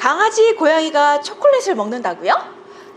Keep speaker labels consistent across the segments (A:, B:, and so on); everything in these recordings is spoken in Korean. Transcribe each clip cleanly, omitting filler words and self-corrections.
A: 강아지, 고양이가 초콜릿을 먹는다고요?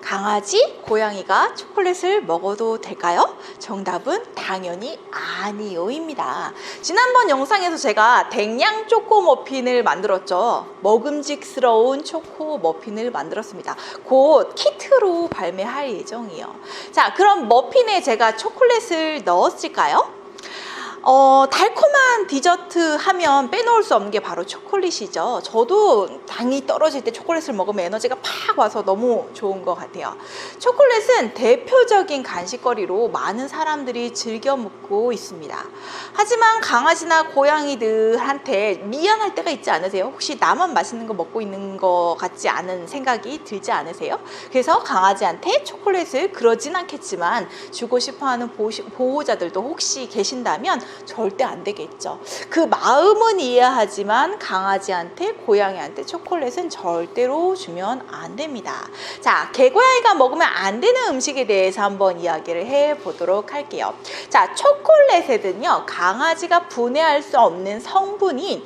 A: 강아지, 고양이가 초콜릿을 먹어도 될까요? 정답은 당연히 아니요입니다. 지난번 영상에서 제가 댕양 초코 머핀을 만들었죠. 먹음직스러운 초코 머핀을 만들었습니다. 곧 키트로 발매할 예정이에요. 자, 그럼 머핀에 제가 초콜릿을 넣었을까요? 달콤한 디저트 하면 빼놓을 수 없는 게 바로 초콜릿이죠. 저도 당이 떨어질 때 초콜릿을 먹으면 에너지가 팍 와서 너무 좋은 것 같아요. 초콜릿은 대표적인 간식거리로 많은 사람들이 즐겨 먹고 있습니다. 하지만 강아지나 고양이들한테 미안할 때가 있지 않으세요? 혹시 나만 맛있는 거 먹고 있는 것 같지 않은 생각이 들지 않으세요? 그래서 강아지한테 초콜릿을 그러진 않겠지만 주고 싶어하는 보호자들도 혹시 계신다면 절대 안 되겠죠. 그 마음은 이해하지만 강아지한테 고양이한테 초콜릿은 절대로 주면 안 됩니다. 자, 개고양이가 먹으면 안 되는 음식에 대해서 한번 이야기를 해보도록 할게요. 자, 초콜릿에는요 강아지가 분해할 수 없는 성분인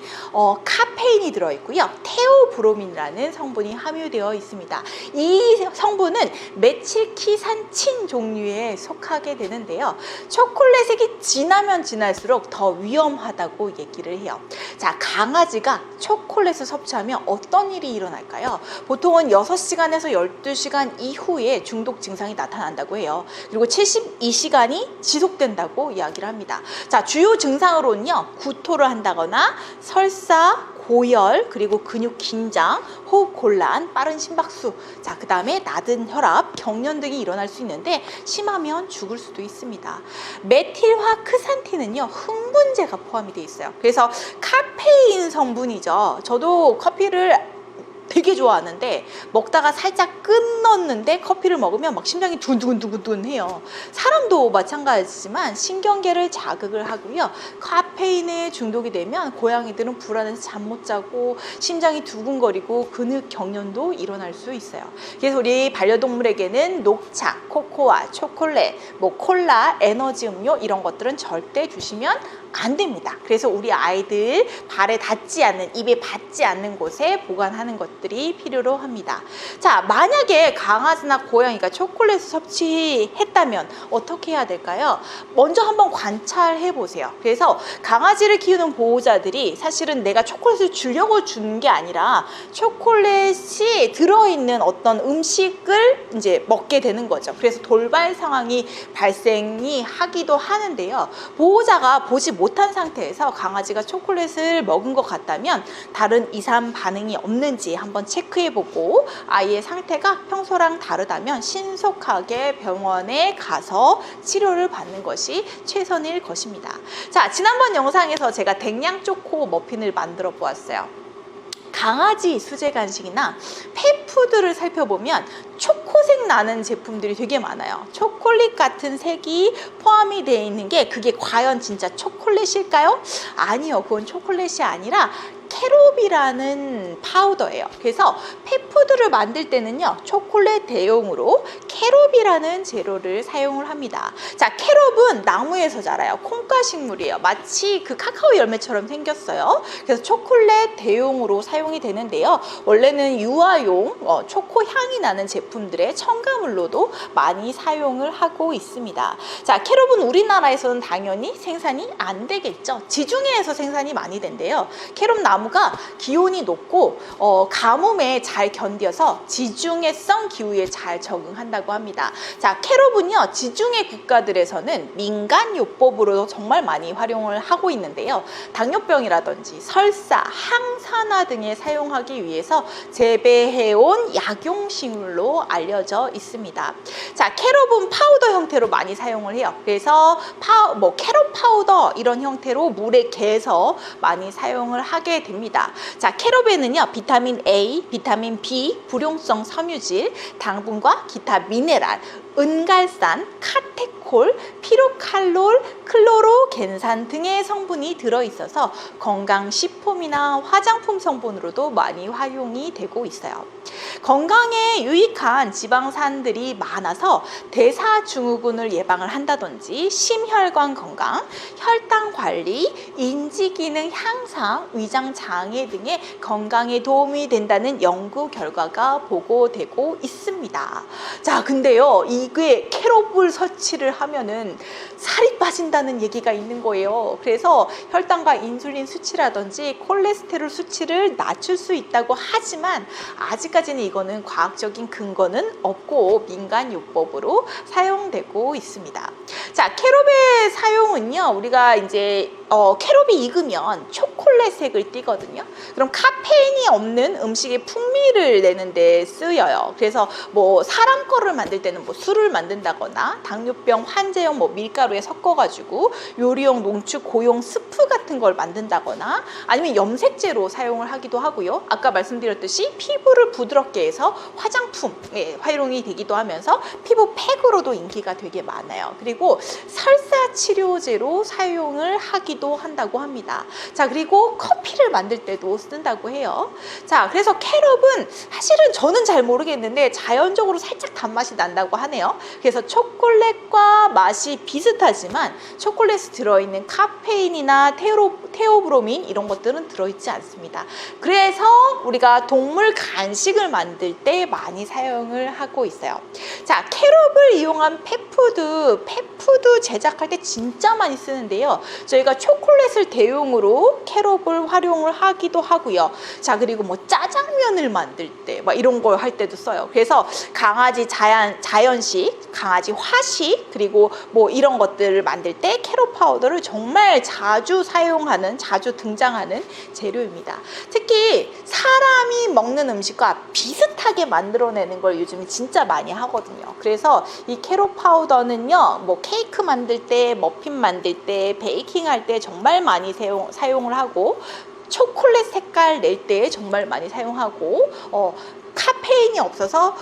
A: 카페인이 들어있고요, 테오브로민이라는 성분이 함유되어 있습니다. 이 성분은 메칠키산친 종류에 속하게 되는데요, 초콜릿이 지나면 지날수록 더 위험하다고 얘기를 해요. 자, 강아지가 초콜릿을 섭취하면 어떤 일이 일어날까요? 보통은 6시간에서 12시간 이후에 중독 증상이 나타난다고 해요. 그리고 72시간이 지속된다고 이야기를 합니다. 자, 주요 증상으로는요, 구토를 한다거나 설사, 고열, 그리고 근육 긴장, 호흡 곤란, 빠른 심박수, 자, 그 다음에 낮은 혈압, 경련 등이 일어날 수 있는데 심하면 죽을 수도 있습니다. 메틸화 크산틴은요 흥분제가 포함이 되어 있어요. 그래서 카페인 성분이죠. 저도 커피를 되게 좋아하는데 먹다가 살짝 끊었는데 커피를 먹으면 막 심장이 두근두근 해요. 사람도 마찬가지지만 신경계를 자극을 하고요, 카페인에 중독이 되면 고양이들은 불안해서 잠 못 자고 심장이 두근거리고 근육 경련도 일어날 수 있어요. 그래서 우리 반려동물에게는 녹차, 코코아, 초콜릿, 콜라, 에너지 음료 이런 것들은 절대 주시면 안 됩니다. 그래서 우리 아이들 발에 닿지 않는, 입에 닿지 않는 곳에 보관하는 것들이 필요로 합니다. 자, 만약에 강아지나 고양이가 초콜릿을 섭취했다면 어떻게 해야 될까요? 먼저 한번 관찰해 보세요. 그래서 강아지를 키우는 보호자들이 사실은 내가 초콜릿을 주려고 주는 게 아니라 초콜릿이 들어있는 어떤 음식을 이제 먹게 되는 거죠. 그래서 돌발 상황이 발생이 하기도 하는데요, 보호자가 보지 못한 상태에서 강아지가 초콜릿을 먹은 것 같다면 다른 이상 반응이 없는지 한번 체크해보고 아이의 상태가 평소랑 다르다면 신속하게 병원에 가서 치료를 받는 것이 최선일 것입니다. 자, 지난번 영상에서 제가 댕양 초코 머핀을 만들어 보았어요. 강아지 수제 간식이나 펫푸드를 살펴보면 초코색 나는 제품들이 되게 많아요. 초콜릿 같은 색이 포함이 되어 있는 게 그게 과연 진짜 초콜릿일까요? 아니요, 그건 초콜릿이 아니라 캐롭이라는 파우더예요. 그래서 펫푸드를 만들 때는요 초콜릿 대용으로 캐롭이라는 재료를 사용을 합니다. 자, 캐롭은 나무에서 자라요. 콩가 식물이에요. 마치 그 카카오 열매처럼 생겼어요. 그래서 초콜릿 대용으로 사용이 되는데요, 원래는 유아용 초코 향이 나는 제품들의 첨가물로도 많이 사용을 하고 있습니다. 자, 캐롭은 우리나라에서는 당연히 생산이 안 되겠죠. 지중해에서 생산이 많이 된대요. 캐롭 나무가 기온이 높고 가뭄에 잘 견뎌서 지중해성 기후에 잘 적응한다고 합니다. 자, 캐롭은요 지중해 국가들에서는 민간요법으로 정말 많이 활용을 하고 있는데요, 당뇨병이라든지 설사, 항산화 등에 사용하기 위해서 재배해온 약용식물로 알려져 있습니다. 자, 캐롭은 파우더 형태로 많이 사용을 해요. 그래서 캐롭 파우더 이런 형태로 물에 개서 많이 사용을 하게 됩니다. 자, 캐롭에는요 비타민 A, 비타민 B, 불용성 섬유질, 당분과 기타 미네랄, 은갈산, 카테코 글리콜, 피로칼롤, 클로로겐산 등의 성분이 들어있어서 건강식품이나 화장품 성분으로도 많이 활용이 되고 있어요. 건강에 유익한 지방산들이 많아서 대사증후군을 예방을 한다든지 심혈관 건강, 혈당 관리, 인지기능 향상, 위장장애 등의 건강에 도움이 된다는 연구 결과가 보고되고 있습니다. 자, 근데요, 이게 캐롭을 섭취를 하면은 살이 빠진다는 얘기가 있는 거예요. 그래서 혈당과 인슐린 수치라든지 콜레스테롤 수치를 낮출 수 있다고 하지만 아직까지는 이거는 과학적인 근거는 없고 민간요법으로 사용되고 있습니다. 자, 캐롭의 사용은요, 우리가 이제 캐롭이 익으면 초콜릿색을 띠거든요. 그럼 카페인이 없는 음식의 풍미를 내는 데 쓰여요. 그래서 뭐 사람 거를 만들 때는 뭐 술을 만든다거나 당뇨병 환자용 뭐 밀가루에 섞어가지고 요리용 농축 고용 스프 같은 걸 만든다거나 아니면 염색제로 사용을 하기도 하고요. 아까 말씀드렸듯이 피부를 부드럽게 해서 화장품에 활용이 되기도 하면서 피부 팩으로도 인기가 되게 많아요. 그리고 설사 치료제로 사용을 하기도 한다고 합니다. 자, 그리고 커피를 만들 때도 쓴다고 해요. 자, 그래서 캐롭은 사실은 저는 잘 모르겠는데 자연적으로 살짝 단맛이 난다고 하네요. 그래서 초콜릿과 맛이 비슷하지만 초콜릿에 들어있는 카페인이나 테오브로민 이런 것들은 들어있지 않습니다. 그래서 우리가 동물 간식을 만들 때 많이 사용을 하고 있어요. 자, 캐롭을 이용한 펫푸드 제작할 때 진짜 많이 쓰는데요. 저희가 초콜릿을 대용으로 캐롭을 활용을 하기도 하고요. 자, 그리고 뭐 짜장면을 만들 때 막 이런 걸 할 때도 써요. 그래서 강아지 자연식, 강아지 화식, 그리고 뭐 이런 것들을 만들 때 캐롭 파우더를 정말 자주 사용하는, 자주 등장하는 재료입니다. 특히 사람이 먹는 음식과 비슷하게 만들어내는 걸 요즘 진짜 많이 하거든요. 그래서 이 캐롭 파우더는요, 뭐 케이크 만들 때, 머핀 만들 때, 베이킹 할 때 정말 많이 사용을 하고, 초콜릿 색깔 낼 때 정말 많이 사용하고, 카페인이 없어서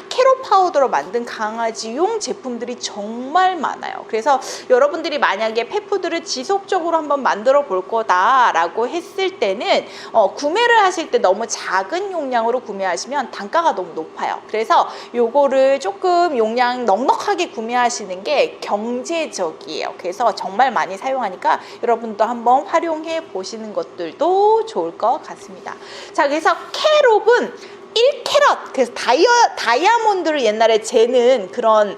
A: 캐롯 파우더로 만든 강아지용 제품들이 정말 많아요. 그래서 여러분들이 만약에 펫푸드를 지속적으로 한번 만들어 볼 거다라고 했을 때는 구매를 하실 때 너무 작은 용량으로 구매하시면 단가가 너무 높아요. 그래서 요거를 조금 용량 넉넉하게 구매하시는 게 경제적이에요. 그래서 정말 많이 사용하니까 여러분도 한번 활용해 보시는 것들도 좋을 것 같습니다. 자, 그래서 캐롭은 1캐럿, 그래서 다이아몬드를 옛날에 재는 그런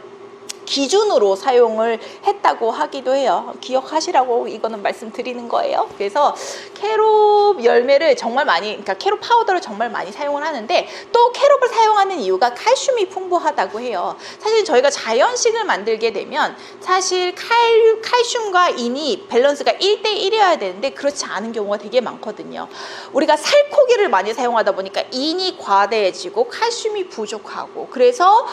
A: 기준으로 사용을 했다고 하기도 해요. 기억하시라고 이거는 말씀드리는 거예요. 그래서 캐롭 열매를 정말 많이, 그러니까 캐롭 파우더를 정말 많이 사용을 하는데, 또 캐롭을 사용하는 이유가 칼슘이 풍부하다고 해요. 사실 저희가 자연식을 만들게 되면 사실 칼슘과 인이 밸런스가 1대1이어야 되는데 그렇지 않은 경우가 되게 많거든요. 우리가 살코기를 많이 사용하다 보니까 인이 과다해지고 칼슘이 부족하고, 그래서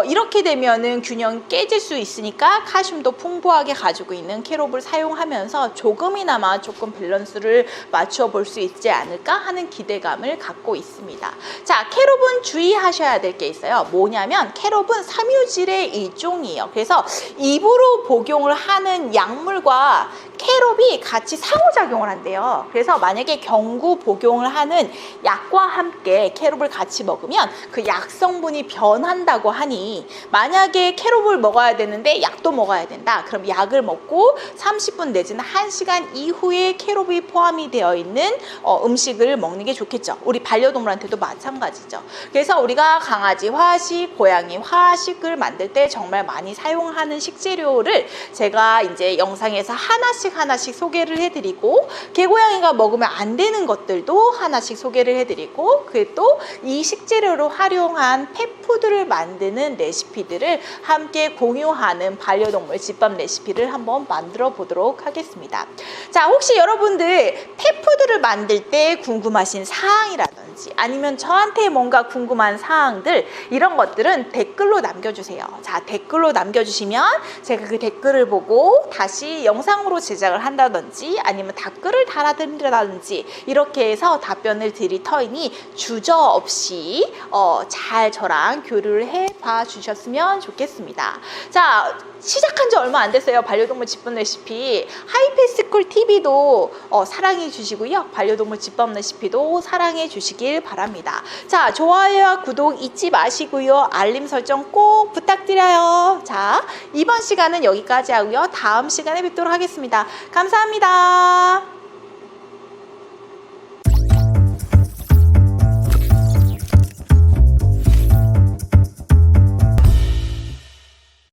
A: 이렇게 되면은 균형 깨질 수 있으니까 칼슘도 풍부하게 가지고 있는 캐롭을 사용하면서 조금이나마 조금 밸런스를 맞춰 볼 수 있지 않을까 하는 기대감을 갖고 있습니다. 자, 캐롭은 주의하셔야 될 게 있어요. 뭐냐면 캐롭은 섬유질의 일종이에요. 그래서 입으로 복용을 하는 약물과 캐롭이 같이 상호작용을 한대요. 그래서 만약에 경구 복용을 하는 약과 함께 캐롭을 같이 먹으면 그 약 성분이 변한다고 하니, 만약에 캐롭을 먹어야 되는데 약도 먹어야 된다. 그럼 약을 먹고 30분 내지는 1시간 이후에 캐롭이 포함이 되어 있는 음식을 먹는 게 좋겠죠. 우리 반려동물한테도 마찬가지죠. 그래서 우리가 강아지 화식, 고양이 화식을 만들 때 정말 많이 사용하는 식재료를 제가 이제 영상에서 하나씩 소개를 해드리고, 개고양이가 먹으면 안 되는 것들도 하나씩 소개를 해드리고, 그리고 또 이 식재료로 활용한 펫푸드를 만드는 레시피들을 함께 공유하는 반려동물 집밥 레시피를 한번 만들어 보도록 하겠습니다. 자, 혹시 여러분들 펫푸드를 만들 때 궁금하신 사항이라든지 아니면 저한테 뭔가 궁금한 사항들, 이런 것들은 댓글로 남겨주세요. 자, 댓글로 남겨주시면 제가 그 댓글을 보고 다시 영상으로 제작을 한다든지 아니면 댓글을 달아드린다든지 이렇게 해서 답변을 드릴 터이니 주저없이 잘 저랑 교류를 해봐 주셨으면 좋겠습니다. 자, 시작한 지 얼마 안 됐어요. 반려동물 집밥 레시피. 하이패스쿨 TV도 사랑해 주시고요. 반려동물 집밥 레시피도 사랑해 주시길 바랍니다. 자, 좋아요와 구독 잊지 마시고요. 알림 설정 꼭 부탁드려요. 자, 이번 시간은 여기까지 하고요. 다음 시간에 뵙도록 하겠습니다. 감사합니다.